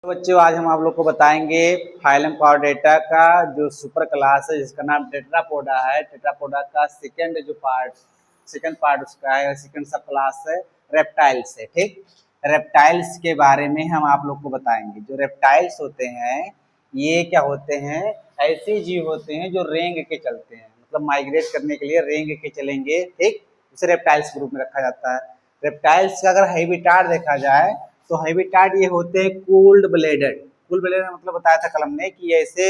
तो बच्चों आज हम आप लोग को बताएंगे फाइलम कॉर्डेटा का जो सुपर क्लास है जिसका नाम टेट्रापोडा है। टेट्रापोडा का सेकंड पार्ट उसका है, सेकंड सब क्लास है रेप्टाइल्स है। ठीक, रेप्टाइल्स के बारे में हम आप लोग को बताएंगे। जो रेप्टाइल्स होते हैं ये क्या होते हैं, ऐसे जीव होते हैं जो रेंग के चलते हैं, मतलब माइग्रेट करने के लिए रेंग के चलेंगे। ठीक, उसे रेप्टाइल्स ग्रुप में रखा जाता है। रेप्टाइल्स का अगर हैबिटाट देखा जाए तो हैबिटाट ये होते हैं कोल्ड ब्लेडेड। कोल्ड ब्लेडेड मतलब बताया था कलम ने कि ऐसे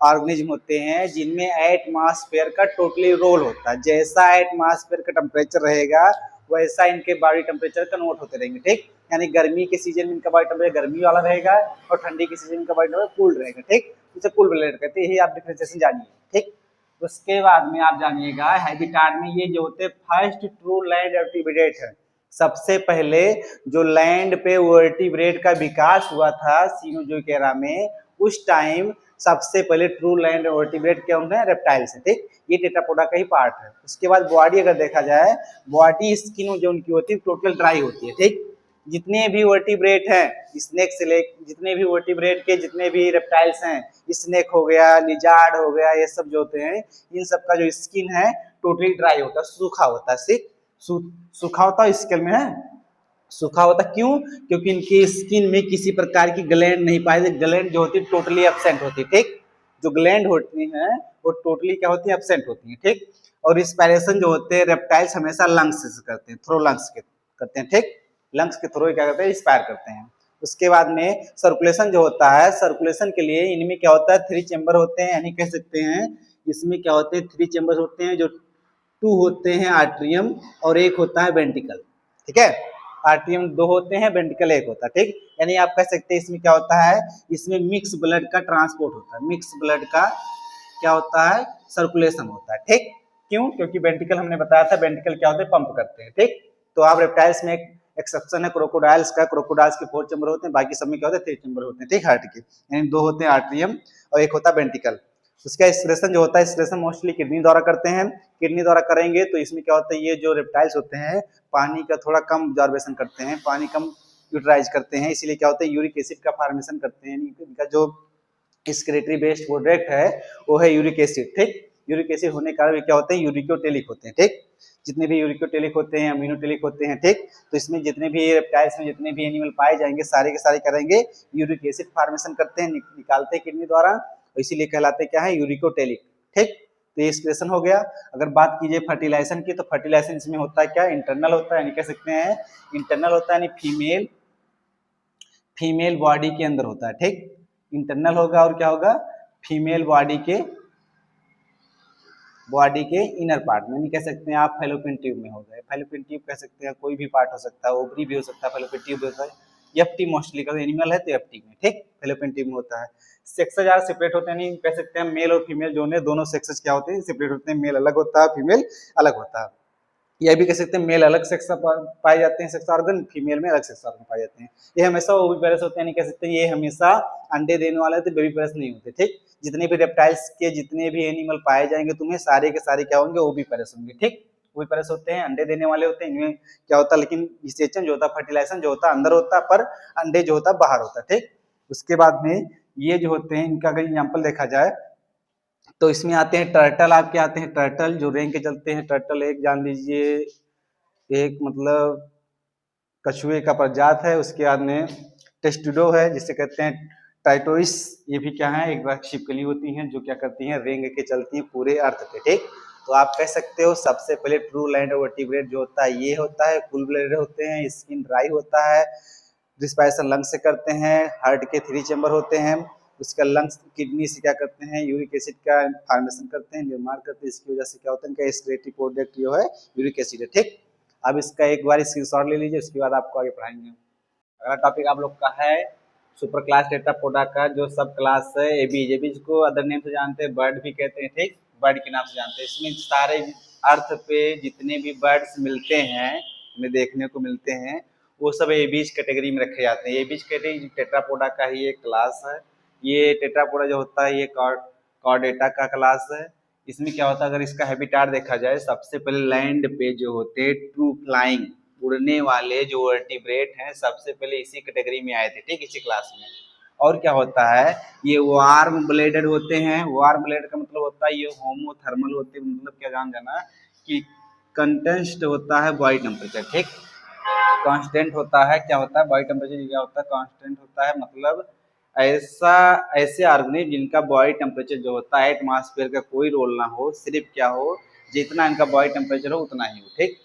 ऑर्गेनिज्म होते हैं जिनमें एटमॉस्फेयर का टोटली रोल होता है। जैसा एटमॉस्फेयर का टेम्परेचर रहेगा वैसा इनके बॉडी टेम्परेचर कन्वर्ट होते रहेंगे। ठीक, यानी गर्मी के सीजन में इनका बॉडी टेम्परेचर गर्मी वाला रहेगा और ठंडी के सीजन में इनका बॉडी टेम्परेचर कूल रहेगा। ठीक, इसे कोल्ड ब्लेडेड कहते हैं। यही आप डिफरेंशिएशन जानिए। ठीक, उसके बाद में आप जानिएगा हैबिटाट में ये जो होते हैं फर्स्ट ट्रू लैंड वर्टिब्रेट है। सबसे पहले जो लैंड पे वर्टिब्रेट का विकास हुआ था सिनोज़ोइक एरा में, उस टाइम सबसे पहले ट्रू लैंड वर्टिब्रेट क्या होंगे, रेप्टाइल्स है। ठीक, ये टेट्रापोडा का ही पार्ट है। उसके बाद बॉडी अगर देखा जाए, बॉडी स्किन जो उनकी होती है टोटल ड्राई होती है। ठीक, जितने भी वर्टिब्रेट हैं स्नेक से ले, जितने भी वर्टिब्रेट के जितने भी रेप्टाइल्स हैं, स्नेक हो गया, लिजार्ड हो गया, ये सब जो होते हैं इन सब का जो स्किन है टोटली ड्राई होता है, सूखा होता है। सिर्फ सूखा होता है, स्केल में है सूखा होता। क्यों? क्योंकि इनकी स्किन में किसी प्रकार की ग्लैंड नहीं पाई जाती। ग्लैंड जो होती है टोटली एब्सेंट होती है। ठीक, जो ग्लैंड होती हैं वो टोटली क्या होती है, एब्सेंट होती है। ठीक, और रिस्पायरेशन जो होते हैं रेप्टाइल्स हमेशा लंग्स से करते हैं, थ्रो लंग्स के करते हैं। ठीक, लंग्स के थ्रू क्या करते हैं, इंस्पायर करते हैं। उसके बाद में सर्कुलेशन जो होता है, सर्कुलेशन के लिए इनमें क्या होता है, 3 चैम्बर होते हैं, यानी कह सकते हैं इसमें क्या होते हैं, 3 चैम्बर होते हैं। जो 2 होते हैं आर्ट्रियम और 1 होता है वेंट्रिकल। ठीक है, आर्ट्रियम 2 होते हैं, वेंट्रिकल 1 होता है। ठीक, यानी आप कह सकते हैं इसमें क्या होता है, इसमें मिक्स ब्लड का ट्रांसपोर्ट होता है। मिक्स ब्लड का क्या होता है, सर्कुलेशन होता है। ठीक, क्यों? क्योंकि वेंट्रिकल हमने बताया था, वेंट्रिकल क्या होते हैं, पंप करते हैं। ठीक, तो आप रेप्टाइल्स में एक एक्सेप्शन है क्रोकोडाइल्स का। क्रोकोडाइल्स के 4 चैम्बर होते हैं, बाकी सब में क्या होते हैं 3 चैम्बर होते हैं। ठीक, हार्ट के यानी 2 होते हैं आर्ट्रियम और 1 होता है वेंट्रिकल। उसका एक्सक्रेशन जो होता है, एक्सक्रेशन मोस्टली किडनी द्वारा करते हैं। किडनी द्वारा करेंगे तो इसमें क्या होता है, ये जो रेप्टाइल्स होते हैं पानी का थोड़ा कम ऑब्जॉर्बेशन करते हैं, पानी कम यूटिलाइज करते हैं, इसीलिए क्या होता है यूरिक एसिड का फॉर्मेशन करते हैं। इनका जो एक्सक्रेटरी बेस्ड प्रोडक्ट है वो है यूरिक एसिड। ठीक, यूरिक एसिड होने के कारण क्या होते हैं, यूरिकोटेलिक होते हैं। ठीक, जितने भी यूरिकोटेलिक होते हैं, अमीनोटेलिक होते हैं। ठीक, तो इसमें जितने भी रेप्टाइल्स में जितने भी एनिमल पाए जाएंगे सारे के सारे करेंगे यूरिक एसिड फॉर्मेशन करते हैं, निकालते हैं किडनी द्वारा, इसीलिए कहलाते क्या है, यूरिकोटेलिक। ठीक, तो ये एक्सप्रेशन हो गया। अगर बात कीजिए फर्टिलाइजेशन की, तो फर्टिलाइजेशन इसमें होता है क्या, इंटरनल होता है, यानी कह सकते हैं इंटरनल होता है, यानी फीमेल बॉडी के अंदर होता है। ठीक, इंटरनल होगा और क्या होगा, फीमेल बॉडी के इनर पार्ट में, नहीं कह सकते हैं आप फैलोपियन ट्यूब में हो गए। फैलोपियन ट्यूब कह सकते हैं, कोई भी पार्ट हो सकता है, ओवरी भी हो सकता है, फैलोपियन ट्यूब होता है, एफटी मोस्टली का एनिमल है तो एफटी में। ठीक, फैलोपियन ट्यूब में होता है। सेक्सेस यार सेपरेट होते हैं, नहीं कह सकते हैं मेल और फीमेल जो है दोनों सेक्सेस क्या होते हैं, सेपरेट होते हैं। मेल अलग होता है, फीमेल अलग होता है। यह भी कह सकते हैं मेल अलग सेक्स पाए जाते हैं सेक्स ऑर्गन, फीमेल में अलग सेक्स ऑर्गन पाए जाते हैं। ये हमेशा ओविपेरस होते हैं, नहीं कह सकते ये हमेशा अंडे देने वाले होते, बेबीपेरस नहीं होते। ठीक, जितने भी रेप्टाइल्स के जितने भी एनिमल पाए जाएंगे तुम्हें सारे के सारे क्या होंगे, ओविपेरस होंगे। ठीक, ओविपेरस होते हैं, अंडे देने वाले होते हैं। इनमें क्या होता है, लेकिन विसेचन जो होता है, फर्टिलाइजेशन जो होता है अंदर होता है, पर अंडे जो होता है बाहर होता है। ठीक, उसके बाद में ये जो होते हैं इनका अगर एग्जाम्पल देखा जाए तो इसमें आते हैं टर्टल। आपके आते हैं टर्टल जो रेंग के चलते हैं। टर्टल एक जान लीजिए एक मतलब कछुए का प्रजात है। उसके बाद में टेस्टुडो है जिसे कहते हैं टाइटोइस, ये भी क्या है, एक छिपकली होती हैं जो क्या करती हैं, रेंग के चलती हैं पूरे अर्थ पे। ठीक, तो आप कह सकते हो सबसे पहले ट्रू लैंड वर्टिब्रेट जो होता है ये होता है, फुल ब्लडेड होते हैं, स्किन ड्राई होता है, रिस्पायरेशन लंग्स से करते हैं, हार्ट के 3 चैम्बर होते हैं। उसका लंग्स किडनी से क्या करते हैं, यूरिक एसिड का फॉर्मेशन करते हैं, निर्माण करते हैं। इसकी वजह से क्या होता है, इनका एक्सक्रीटरी प्रोडक्ट जो है यूरिक एसिड है। ठीक, अब इसका एक बार स्क्रीनशॉट ले लीजिए, उसके बाद आपको आगे पढ़ाएंगे। अगला टॉपिक आप लोग का है सुपर क्लास टेट्रापोडा का जो सब क्लास है एबीज। एबीज को अदर नेम से जानते हैं, बर्ड भी कहते हैं। ठीक, बर्ड के नाम से जानते हैं। इसमें सारे अर्थ पे जितने भी बर्ड्स मिलते हैं, हमें देखने को मिलते हैं, वो सब एबीज कैटेगरी में रखे जाते हैं। एबीज कैटेगरी टेट्रापोडा का ही एक क्लास है। ये टेट्रापोडा जो होता है ये कॉर्डेटा का क्लास है। इसमें क्या होता है, अगर इसका हैबिटाट देखा जाए, सबसे पहले लैंड पे जो होते हैं ट्रू फ्लाइंग उड़ने वाले जो वर्टिब्रेट हैं सबसे पहले इसी कैटेगरी में आए थे। ठीक, इसी क्लास में और क्या होता है, ये वार्म ब्लेडेड होते हैं। वार्म ब्लेडेड का मतलब होता है ये होमोथर्मल होते हैं, मतलब क्या जान जाना कि कंटेंस्ट होता है बॉडी टेम्परेचर, ठीक। कांस्टेंट होता है, क्या होता है बॉडी टेम्परेचर, क्या होता है कांस्टेंट होता है, मतलब ऐसे ऑर्गेनिज्म जिनका बॉडी टेम्परेचर जो होता है एटमॉस्फेयर का कोई रोल ना हो, सिर्फ क्या हो, जितना इनका बॉडी टेम्परेचर हो उतना ही हो, ठीक।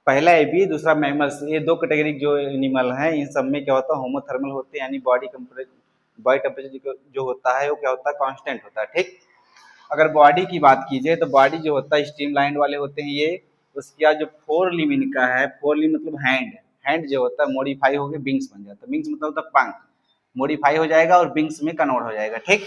पहला एबी, दूसरा मैमल्स, ये दो कैटेगरी जो एनिमल हैं, इन सब में क्या होता है होमोथर्मल होते हैं, यानी बॉडी टेम्परेचर जो होता है वो क्या होता है कांस्टेंट होता है, ठीक। अगर बॉडी की बात की जाए तो बॉडी जो होता है स्ट्रीमलाइन वाले होते हैं ये। उसके बाद जो फोर लिम्ब इनका है, फोर लिम्ब मतलब हैंड, हैंड जो होता है मॉडिफाई होकर विंग्स बन जाता है, विंग्स मतलब होता है पंख, मॉडिफाई हो जाएगा और विंग्स में कन्वर्ट हो जाएगा, ठीक।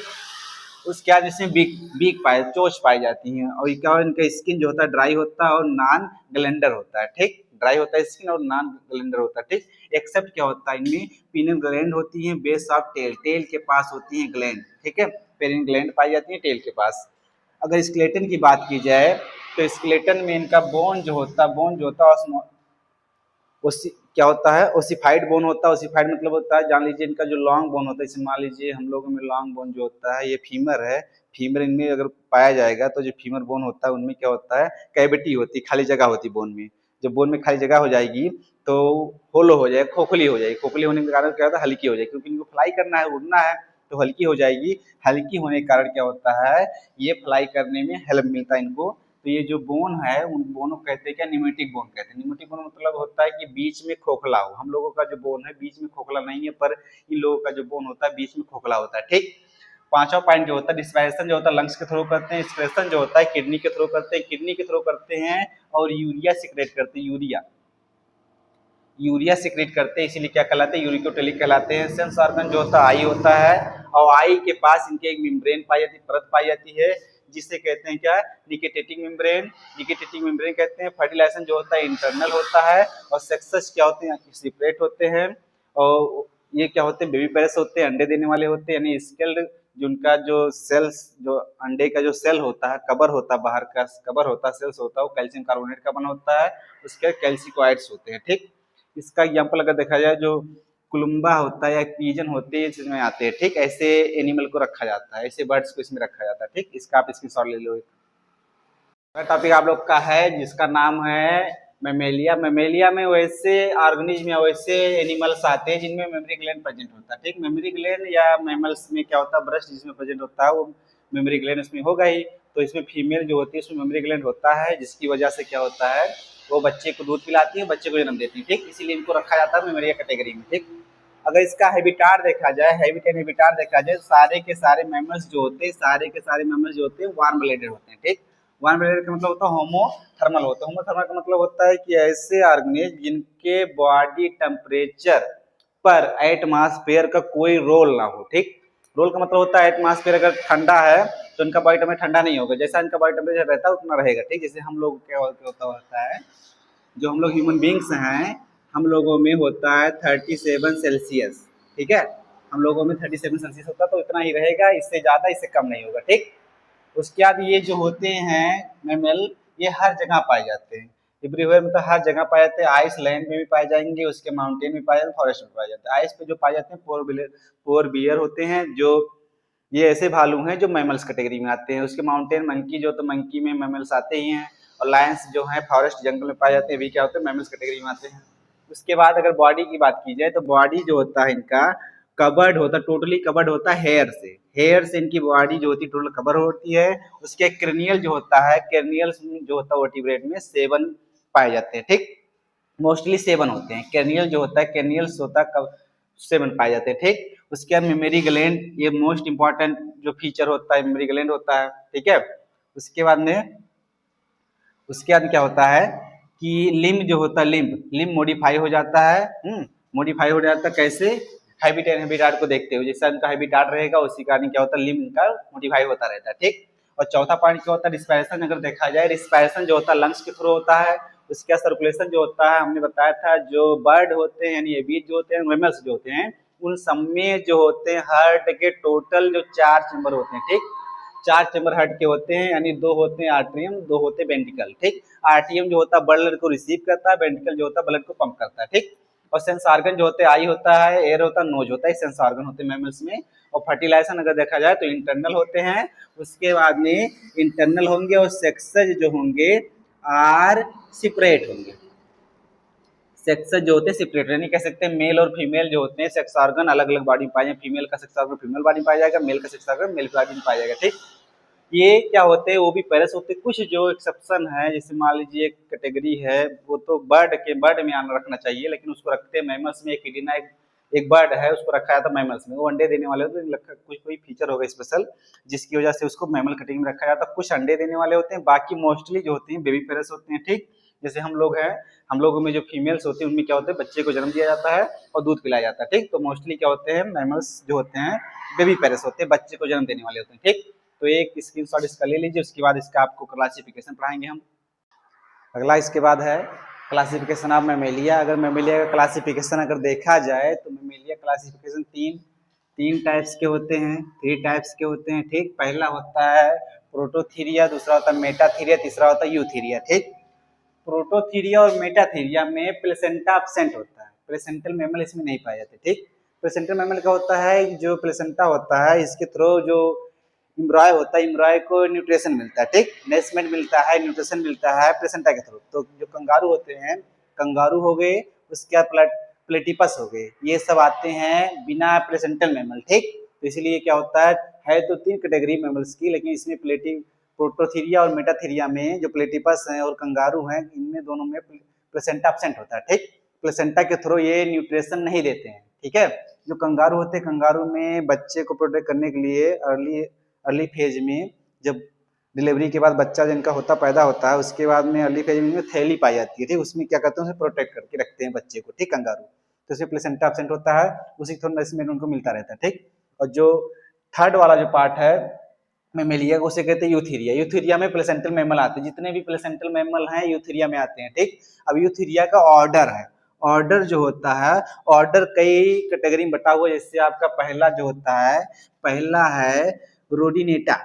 उसके बाद इसमें बीक पाए, चोंच पाई जाती हैं, और क्या इनका स्किन जो होता है ड्राई होता है और नॉन ग्लैंडर होता है, ठीक। ड्राई होता है स्किन और नॉन ग्लैंडर होता है, ठीक। एक्सेप्ट क्या होता है इनमें पीनल ग्लैंड होती है बेस ऑफ टेल, टेल के पास होती है ग्लैंड, ठीक है, पेरिन ग्लैंड पाई जाती है टेल के पास। अगर स्केलेटन की बात की जाए तो स्केलेटन में इनका बोन जो होता है ओसी क्या होता है ओसिफाइड बोन होता है। ओसिफाइड मतलब होता है, जान लीजिए इनका जो लॉन्ग बोन होता है, जैसे मान लीजिए हम लोगों में लॉन्ग बोन जो होता है ये फीमर है, फीमर इनमें अगर पाया जाएगा तो जो फीमर बोन होता है उनमें क्या होता है कैविटी होती है, खाली जगह होती है बोन में। जब बोन में खाली जगह हो जाएगी तो होलो हो जाएगी, खोखली हो जाएगी, खोखली होने के कारण क्या होता है हल्की हो जाएगी, क्योंकि इनको फ्लाई करना है, उड़ना है, तो हल्की हो जाएगी। हल्की होने के कारण क्या होता है ये फ्लाई करने में हेल्प मिलता है इनको। तो ये जो बोन है उन बोनों को कहते हैं क्या, निमेटिक बोन कहते हैं। निमेटिक बोन मतलब होता है कि बीच में खोखला हो। हम लोगों का जो बोन है बीच में खोखला नहीं है, पर इन लोगों का जो बोन होता है बीच में खोखला होता है, ठीक। पांचवा पॉइंट जो होता है रिस्पायरेशन जो होता है लंग्स के थ्रू करते हैं, एक्सप्रेशन जो होता है किडनी के थ्रू करते हैं, किडनी के थ्रू करते हैं और यूरिया सिक्रेट करते हैं, यूरिया सिक्रेट करते हैं, इसीलिए क्या कहलाते हैं यूरिकोटेलिक कहलाते हैं। सेंस ऑर्गन जो होता है आई होता है, और आई के पास इनके एक मेम्ब्रेन पाई जाती है, परत पाई जाती है, जिसे कहते हैं क्या निकेटेटिंग मेम्ब्रेन, निकेटेटिंग मेम्ब्रेन कहते हैं। फर्टिलाइजेशन जो होता है इंटरनल होता है, और सेक्सेस क्या होते हैं सेपरेट होते हैं, और ये क्या होते हैं बेबी पेरेंट्स होते हैं, अंडे देने वाले होते हैं, यानी स्केल्ड जिनका जो सेल्स जो अंडे का जो सेल होता है कवर होता है, बाहर का कवर होता है सेल्स होता है वो कैल्शियम कार्बोनेट का बना होता है, उसके कैल्सिकोइड्स होते हैं, ठीक। इसका एग्जाम्पल अगर देखा जाए जो कुलुम्बा होता है या पीजन होते हैं इसमें आते हैं, ठीक। ऐसे एनिमल को रखा जाता है, ऐसे बर्ड्स को इसमें रखा जाता है, ठीक। इसका आप स्क्रीनशॉट ले लो। टॉपिक आप लोग का है जिसका नाम है मेमेलिया। मेमेलिया में वैसे ऑर्गेनिज्म या वैसे एनिमल्स आते हैं जिनमें मेमोरी ग्लैंड प्रेजेंट होता है, ठीक। मेमोरी ग्लैंड या मैमल्स में क्या होता है ब्रेस्ट जिसमें प्रेजेंट होता है वो मेमोरी ग्लैंड इसमें होगा ही। तो इसमें फीमेल जो होती है उसमें मेमोरी ग्लैंड होता है, जिसकी वजह से क्या होता है वो बच्चे को दूध पिलाती है, बच्चे को जन्म देती है, ठीक। इसीलिए इनको रखा जाता है मेमोरिया कैटेगरी में, ठीक। अगर इसका हैबिटाट देखा जाए, हैबिटाट देखा जाए, सारे के सारे मैमल्स जो होते हैं, सारे के सारे मैमल्स जो होते हैं वार्म ब्लडेड होते हैं, ठीक। वार्म ब्लडेड का मतलब होता है होमोथर्मल होता है। होमोथर्मल का मतलब होता है कि ऐसे ऑर्गेनिज्म जिनके बॉडी टेम्परेचर पर एटमॉस्फेयर का कोई रोल ना हो, ठीक। रोल का मतलब होता है एटमॉस्फेयर अगर ठंडा है तो इनका बॉडी टेम्परेचर ठंडा नहीं होगा, जैसा इनका बॉडी टेम्परेचर रहता है उतना रहेगा, ठीक। जैसे हम लोग क्या होता है जो हम लोग ह्यूमन बींग्स हैं हम लोगों में होता है 37 सेल्सियस, ठीक है। हम लोगों में 37 सेल्सियस होता है तो इतना ही रहेगा, इससे ज़्यादा इससे कम नहीं होगा, ठीक। उसके बाद ये जो होते हैं मैमल ये हर जगह पाए जाते हैं, एवरीवेयर मतलब हर जगह पाए जाते हैं। आइस लैंड में भी पाए जाएंगे, उसके माउंटेन में पाए जाते हैं, फॉरेस्ट में पाए जाते हैं। आइस पे जो पाए जाते हैं पोर बियर होते हैं, जो ये ऐसे भालू हैं जो मैमल्स कैटेगरी में आते हैं। उसके माउंटेन मंकी जो तो मंकी में मैमल्स आते ही हैं, और लायंस जो है फॉरेस्ट जंगल में पाए जाते हैं, भी क्या होते हैं मैमल्स कैटेगरी में आते हैं। उसके बाद अगर बॉडी की बात की जाए तो बॉडी जो होता है इनका कवर्ड होता है, टोटली कवर्ड होता है हेयर से इनकी बॉडी जो होती है टोटल कवर होती है। उसके क्रेनियल जो होता है, क्रेनियल जो होता है वर्टिब्रेट में 7 पाए जाते हैं, ठीक। मोस्टली 7 होते हैं। क्रेनियल जो होता है क्रेनियल्स होता है 7 पाए जाते हैं, ठीक। उसके बाद मेमोरी ग्लैंड, ये मोस्ट इंपॉर्टेंट जो फीचर होता है मेमोरी ग्लैंड होता है, ठीक है। उसके बाद क्या होता है कि लिम्ब जो होता है लिम्ब मॉडिफाई हो जाता है, मॉडिफाई हो जाता है कैसे हैबिटाट को देखते हुए, जैसा इनका हैबिटाट रहेगा उसी कारण क्या होता है लिम्ब इनका मॉडिफाई होता रहता है, ठीक। और चौथा पॉइंट क्या होता है रिस्पायरेशन। अगर देखा जाए रिस्पायरेशन जो होता है लंग्स के थ्रू होता है। उसका सर्कुलेशन जो होता है हमने बताया था जो बर्ड होते हैं यानी एबीज जो होते हैं मैमल्स जो होते हैं उन सब में जो होते हैं हार्ट के टोटल जो 4 चैम्बर होते हैं, ठीक। 4 चैम्बर हार्ट के होते हैं, यानी 2 होते हैं आर्टरियम, 2 होते हैं वेंट्रिकल, ठीक। आर्टरियम जो होता है ब्लड को रिसीव करता है, वेंट्रिकल जो होता है ब्लड को पंप करता है, ठीक। और सेंस ऑर्गन जो होते हैं आई होता है, एयर होता है, नोज होता है, सेंस ऑर्गन होते हैं मैमल्स में। और फर्टिलाइजेशन अगर देखा जाए तो इंटरनल होते हैं, उसके बाद में इंटरनल होंगे और सेक्सेज जो होंगे आर सेपरेट होंगे। सेक्सेज जो होते हैं सेपरेट, यानी कह सकते हैं मेल और फीमेल जो होते हैं सेक्स ऑर्गन अलग अलग बॉडी में पाए जाएंगे। फीमेल का सेक्स ऑर्गन फीमेल बॉडी में पाया जाएगा, मेल का सेक्स ऑर्गन मेल बॉडी में पाया जाएगा। ठीक, ये क्या होते हैं, वो भी पेरेस होते हैं। कुछ जो एक्सेप्शन है, जैसे मान लीजिए एक कैटेगरी है, वो तो बर्ड में आना रखना चाहिए, लेकिन उसको रखते हैं मैमल्स में। एकिडना एक बर्ड है, उसको रखा जाता है मैमल्स में। वो अंडे देने वाले होते हैं, कुछ कोई फीचर होगा स्पेशल जिसकी वजह से उसको मैमल कैटेगरी में रखा जाता है। कुछ अंडे देने वाले होते हैं, बाकी मोस्टली जो होते हैं बेबी पेरेस होते हैं। ठीक, जैसे हम लोग हैं, हम लोगों में जो फीमेल्स होती है उनमें क्या होते हैं, बच्चे को जन्म दिया जाता है और दूध पिलाया जाता है। ठीक, तो मोस्टली क्या होते हैं, मैमल्स जो होते हैं बेबी पेरेस होते हैं, बच्चे को जन्म देने वाले होते हैं। ठीक, तो एक स्क्रीनशॉट इसका ले लीजिए, उसके बाद इसका आपको क्लासिफिकेशन पढ़ाएंगे हम। अगला इसके बाद है क्लासिफिकेशन ऑफ मैमेलिया। अगर मैमेलिया का क्लासिफिकेशन अगर देखा जाए तो मैमेलिया क्लासिफिकेशन तीन टाइप्स के होते हैं, 3 टाइप्स के होते हैं। ठीक, पहला होता है प्रोटोथीरिया, दूसरा होता है मेटाथीरिया, तीसरा होता है यूथीरिया। ठीक, प्रोटोथीरिया और मेटाथीरिया में प्लेसेंटा एब्सेंट होता है, प्लेसेंटल मैमल इसमें नहीं पाए जाते। ठीक, प्लेसेंटल मैमल का होता है जो प्लेसेंटा होता है, इसके थ्रू जो इम्ब्रॉय होता है, इम्ब्रॉय को न्यूट्रिशन मिलता है। ठीक, नरिशमेंट मिलता है, न्यूट्रिशन मिलता है प्लेसेंटा के थ्रू। तो जो कंगारू होते हैं, कंगारू हो गए, उसके बाद प्लेटिपस हो गए, ये सब आते हैं बिना प्लेसेंटल मैमल। ठीक, तो इसलिए क्या होता है तो 3 कैटेगरी मैमल्स की, लेकिन इसमें प्रोटोथीरिया और मेटाथीरिया में जो प्लेटिपस हैं और कंगारू हैं, इनमें दोनों में प्लेसेंटा एब्सेंट होता है। ठीक, प्लेसेंटा के थ्रू ये न्यूट्रिशन नहीं देते हैं। ठीक है, जो कंगारू होते हैं, कंगारू में बच्चे को प्रोटेक्ट करने के लिए अर्ली फेज में, जब डिलीवरी के बाद बच्चा जिनका होता पैदा होता है, उसके बाद में अर्ली फेज में थैली पाई जाती है। ठीक, उसमें क्या करते हैं, उसे प्रोटेक्ट करके रखते हैं बच्चे को। ठीक, कंगारू तो उसमें प्लेसेंटा एब्सेंट होता है, उसी थोड़ा नरिशमेंट उनको मिलता रहता है। ठीक, और जो थर्ड वाला जो पार्ट है मैमेलिया को, उसे कहते हैं यूथीरिया। यूथीरिया में प्लेसेंटल मैमल आते हैं, जितने भी प्लेसेंटल मैमल हैं यूथीरिया में आते हैं। ठीक, अब यूथीरिया का ऑर्डर है, ऑर्डर जो होता है, ऑर्डर कई कैटेगरी में बटा हुआ है। जैसे आपका पहला जो होता है, पहला है रोडिनेटा।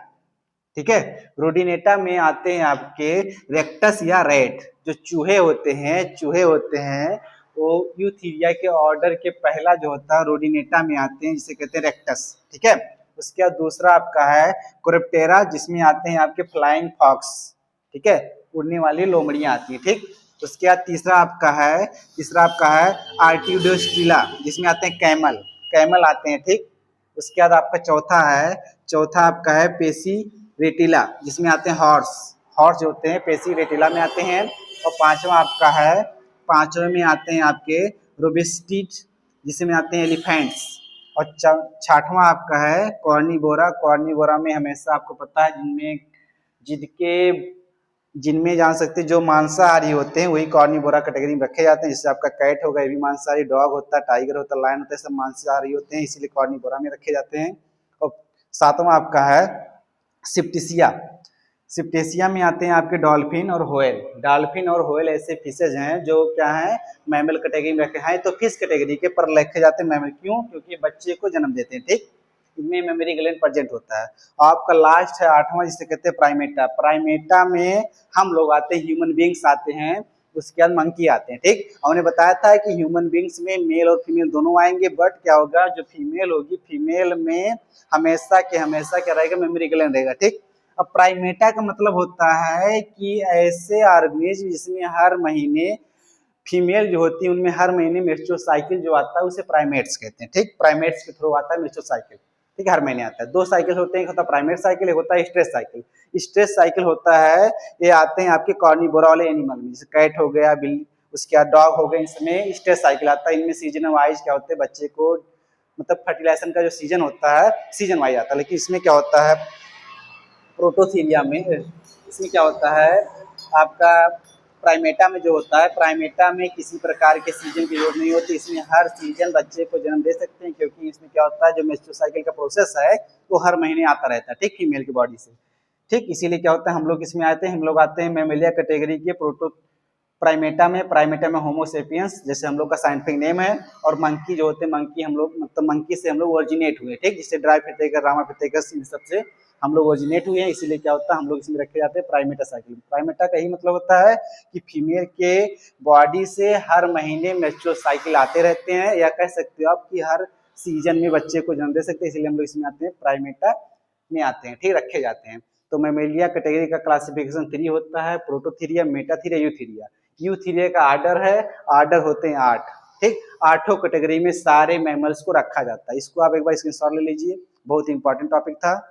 ठीक है, रोडिनेटा में आते हैं आपके रेक्टस या रैट, जो चूहे होते हैं वो यूथीरिया के ऑर्डर के पहला जो होता है रोडिनेटा में आते हैं, जिसे कहते हैं रेक्टस। ठीक है, उसके बाद दूसरा आपका है कोरेप्टेरा, जिसमें आते हैं आपके फ्लाइंग फॉक्स। ठीक है, उड़ने वाली लोमड़ियां आती हैं। ठीक, उसके बाद तीसरा आपका है आर्टियोडेस्ट्रिला, जिसमें आते हैं कैमल आते हैं। ठीक, उसके बाद आपका चौथा आपका है पेसी रेटिला, जिसमें आते हैं हॉर्स जो होते हैं पेसी रेटिला में आते हैं। और पांचवा में आते हैं आपके रोबेस्टिड, जिसमें आते हैं एलिफेंट्स। और छठवां आपका है कॉर्निवोरा में हमेशा आपको पता है जिनमें जान सकते जो मांसाहारी होते हैं वही कॉर्निवोरा कैटेगरी में रखे जाते हैं। जैसे आपका कैट होगा, ये भी मांसाहारी, डॉग होता है, टाइगर होता है, लायन होता है, सब मांसाहारी होते हैं, इसीलिए कॉर्निवोरा में रखे जाते हैं। और सातवां आपका है सिप्टेसिया में आते हैं आपके डॉल्फिन और होयल ऐसे फिशेज हैं जो क्या है मैमल कैटेगरी में रखे हैं। तो फिश कैटेगरी के पर रखे जाते हैं मैमल, क्यों? क्योंकि बच्चे को जन्म देते हैं। ठीक, इनमें मेमोरी ग्लैंड प्रेजेंट होता है। आपका लास्ट है 8वां, जिसे कहते हैं प्राइमेटा में हम लोग आते हैं, ह्यूमन बींग्स आते हैं, उसके बाद मंकी आते हैं। ठीक, हमने बताया था कि ह्यूमन बींग्स में मेल और फीमेल दोनों आएंगे, बट क्या होगा, जो फीमेल होगी, फीमेल में हमेशा क्या रहेगा, मेमोरी ग्लैंड रहेगा। ठीक, अब प्राइमेटा का मतलब होता है कि ऐसे ऑर्गेनिज्म जिसमें हर महीने फीमेल जो होती है उनमें हर महीने मेंस्ट्रुअल साइकिल जो आता है उसे प्राइमेट्स कहते हैं। ठीक, प्राइमेट्स के थ्रू आता है मेंस्ट्रुअल साइकिल। ठीक, हर महीने आता है। 2 साइकिल होते हैं, एक होता है प्राइमेट साइकिल, एक होता है स्ट्रेस साइकिल। स्ट्रेस साइकिल होता है, ये आते हैं आपके कॉर्निवोरा वाले एनिमल में, जैसे कैट हो गया, बिल्ली, उसके बाद डॉग हो गए, इसमें स्ट्रेस साइकिल आता है। इनमें सीजन वाइज क्या होते हैं, बच्चे को मतलब फर्टिलाइजेशन का जो सीजन होता है सीजन वाइज आता है। लेकिन इसमें क्या होता है, प्रोटोथीरिया में इसमें क्या होता है, आपका प्राइमेटा में जो होता है, प्राइमेटा में किसी प्रकार के सीजन की जरूरत नहीं होती। इसमें हर सीजन बच्चे को जन्म दे सकते हैं, क्योंकि इसमें क्या होता है, जो मेंस्ट्रुअल साइकिल का प्रोसेस है वो हर महीने आता रहता है। ठीक, फीमेल की बॉडी से। ठीक, इसीलिए क्या होता है, हम लोग इसमें आते हैं मैमेलिया कैटेगरी के प्राइमेटा में होमोसेपियंस जैसे हम लोग का साइंटिफिक नेम है, और मंकी जो होते हैं, मंकी हम लोग मतलब मंकी से हम लोग ओरिजिनेट हुए, ठीक, जिससे ड्राइपिथेकस, रामापिथेकस इन सबसे हम लोग ओरिजिनेट हुए हैं, इसीलिए क्या होता है हम लोग इसमें रखे जाते हैं प्राइमेटा साइकिल। प्राइमेटा का ही मतलब होता है कि फीमेल के बॉडी से हर महीने मेंस्ट्रुअल साइकिल आते रहते हैं, या कह सकते हो आप कि हर सीजन में बच्चे को जन्म दे सकते हैं, इसलिए हम लोग इसमें आते हैं प्राइमेटा में आते हैं, ठीक, रखे जाते हैं। तो मेमेलिया कैटेगरी का क्लासिफिकेशन 3 होता है, प्रोटोथीरिया, मेटाथीरिया, यूथीरिया। यूथीरिया का आर्डर है, आर्डर होते हैं 8, ठीक, 8 कैटेगरी में सारे मैमल्स को रखा जाता है। इसको आप एक बार स्क्रीनशॉट ले लीजिए, बहुत इंपॉर्टेंट टॉपिक था।